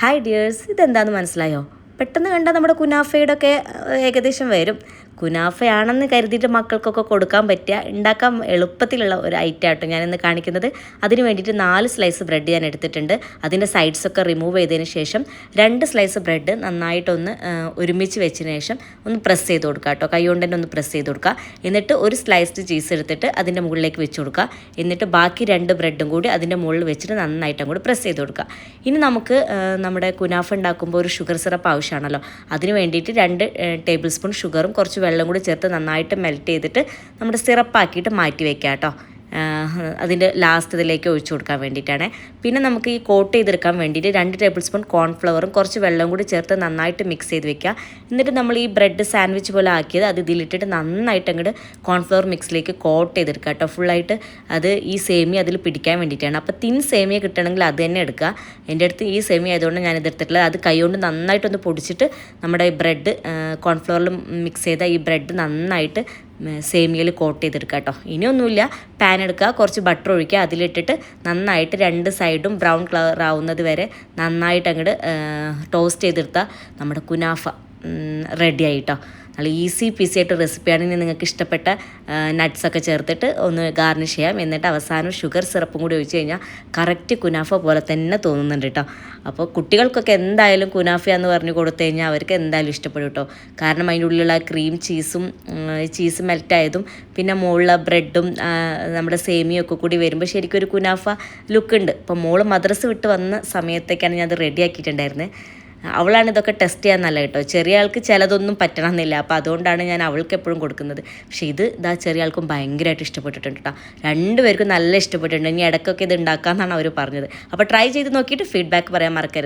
Hi dears, ഇതെന്താണെന്ന് മനസ്സിലായോ? പെട്ടെന്ന് കണ്ടാൽ നമ്മുടെ കുനാഫയുടെ ഒക്കെ ഏകദേശം വരും. കുനാഫയാണെന്ന് കരുതിയിട്ട് മക്കൾക്കൊക്കെ കൊടുക്കാൻ പറ്റിയ, ഉണ്ടാക്കാൻ എളുപ്പത്തിലുള്ള ഒരു ഐറ്റം ആട്ടോ ഞാനിന്ന് കാണിക്കുന്നത്. അതിന് വേണ്ടിയിട്ട് 4 സ്ലൈസ് ബ്രെഡ് ഞാൻ എടുത്തിട്ടുണ്ട്. അതിൻ്റെ സൈഡ്സൊക്കെ റിമൂവ് ചെയ്തതിന് ശേഷം 2 സ്ലൈസ് ബ്രെഡ് നന്നായിട്ടൊന്ന് ഒരുമിച്ച് വെച്ചതിന് ശേഷം ഒന്ന് പ്രസ് ചെയ്ത് കൊടുക്കുക കേട്ടോ. കൈ കൊണ്ട് തന്നെ ഒന്ന് പ്രസ് ചെയ്ത് കൊടുക്കുക. എന്നിട്ട് ഒരു സ്ലൈസ്ഡ് ചീസ് എടുത്തിട്ട് അതിൻ്റെ മുകളിലേക്ക് വെച്ച് കൊടുക്കുക. എന്നിട്ട് ബാക്കി 2 ബ്രെഡും കൂടി അതിൻ്റെ മുകളിൽ വെച്ചിട്ട് നന്നായിട്ട് അങ്ങോട്ട് പ്രസ് ചെയ്ത് കൊടുക്കുക. ഇനി നമുക്ക് നമ്മുടെ കുനാഫ ഉണ്ടാക്കുമ്പോൾ ഒരു ഷുഗർ സിറപ്പ് ആവശ്യമാണല്ലോ. അതിന് വേണ്ടിയിട്ട് 2 ടേബിൾ സ്പൂൺ ഷുഗറും കുറച്ച് വെള്ളം കൂടി ചേർത്ത് നന്നായിട്ട് മെൽറ്റ് ചെയ്തിട്ട് നമ്മുടെ സിറപ്പാക്കിയിട്ട് മാറ്റി വയ്ക്കാം കേട്ടോ. അതിൻ്റെ ലാസ്റ്റ് ഇതിലേക്ക് ഒഴിച്ചു കൊടുക്കാൻ വേണ്ടിയിട്ടാണ്. പിന്നെ നമുക്ക് ഈ കോട്ട് ചെയ്തെടുക്കാൻ വേണ്ടിയിട്ട് 2 ടേബിൾ സ്പൂൺ കോൺഫ്ലവറും കുറച്ച് വെള്ളം കൂടി ചേർത്ത് നന്നായിട്ട് മിക്സ് ചെയ്ത് വെക്കുക. എന്നിട്ട് നമ്മൾ ഈ ബ്രെഡ് സാൻഡ്വിച്ച് പോലെ ആക്കിയത് അത് ഇതിലിട്ടിട്ട് നന്നായിട്ട് അങ്ങോട്ട് കോൺഫ്ലവർ മിക്സിലേക്ക് കോട്ട് ചെയ്തെടുക്കുക കേട്ടോ. ഫുള്ളായിട്ട് അത് ഈ സേമിയ അതിൽ പിടിക്കാൻ വേണ്ടിയിട്ടാണ്. അപ്പോൾ തിൻ സേമിയ കിട്ടണമെങ്കിൽ അത് തന്നെ എടുക്കുക. എൻ്റെ അടുത്ത് ഈ സേമിയ ആയതുകൊണ്ട് ഞാൻ ഇതെടുത്തിട്ടുള്ളത്. അത് കൈകൊണ്ട് നന്നായിട്ടൊന്ന് പൊടിച്ചിട്ട് നമ്മുടെ ബ്രെഡ് കോൺഫ്ലവറിൽ മിക്സ് ചെയ്ത ഈ ബ്രെഡ് നന്നായിട്ട് സേമിയയിൽ കോട്ട് ചെയ്തെടുക്കുക കേട്ടോ. ഇനിയൊന്നുമില്ല, പാൻ എടുക്കുക, കുറച്ച് ബട്ടർ ഒഴിക്കുക, അതിലിട്ടിട്ട് നന്നായിട്ട് 2 സൈഡും ബ്രൗൺ കളർ ആവുന്നത് വരെ നന്നായിട്ട് അങ്ങോട്ട് ടോസ്റ്റ് ചെയ്തെടുത്താൽ നമ്മുടെ കുനാഫ റെഡി ആയിട്ടോ. നല്ല ഈസി പീസി ആയിട്ട് റെസിപ്പിയാണെങ്കിൽ നിങ്ങൾക്ക് ഇഷ്ടപ്പെട്ട നട്ട്സൊക്കെ ചേർത്തിട്ട് ഒന്ന് ഗാർണിഷ് ചെയ്യാം. എന്നിട്ട് അവസാനം ഷുഗർ സിറപ്പും കൂടി ഒഴിച്ച് കഴിഞ്ഞാൽ കറക്റ്റ് കുനാഫ പോലെ തന്നെ തോന്നുന്നുണ്ട് കേട്ടോ. അപ്പോൾ കുട്ടികൾക്കൊക്കെ എന്തായാലും കുനാഫ എന്ന് പറഞ്ഞ് കൊടുത്തു കഴിഞ്ഞാൽ അവർക്ക് എന്തായാലും ഇഷ്ടപ്പെടും കേട്ടോ. കാരണം അതിൻ്റെ ഉള്ളിലുള്ള ക്രീം ചീസ് മെൽറ്റായതും പിന്നെ മുകളിലെ ബ്രെഡും നമ്മുടെ സേമിയൊക്കെ കൂടി വരുമ്പോൾ ശരിക്കും ഒരു കുനാഫ ലുക്ക് ഉണ്ട്. ഇപ്പോൾ മോള് മദ്രസ വിട്ട് വന്ന സമയത്തേക്കാണ് ഞാൻ അത് റെഡിയാക്കിയിട്ടുണ്ടായിരുന്നത്. അവളാണ് ഇതൊക്കെ ടെസ്റ്റ് ചെയ്യാന്നല്ല കേട്ടോ. ചെറിയ ആൾക്ക് ചിലതൊന്നും പറ്റണമെന്നില്ല. അപ്പോൾ അതുകൊണ്ടാണ് ഞാൻ അവൾക്ക് എപ്പോഴും കൊടുക്കുന്നത്. പക്ഷേ ഇതാ ചെറിയ ആൾക്കും ഭയങ്കരമായിട്ട് ഇഷ്ടപ്പെട്ടിട്ടുണ്ട് കേട്ടോ. 2 പേർക്കും നല്ല ഇഷ്ടപ്പെട്ടിട്ടുണ്ട്. ഇനി ഇടയ്ക്കൊക്കെ ഇത് ഉണ്ടാക്കാമെന്നാണ് അവർ പറഞ്ഞത്. അപ്പോൾ ട്രൈ ചെയ്ത് നോക്കിയിട്ട് ഫീഡ്ബാക്ക് പറയാൻ മറക്കരുത്.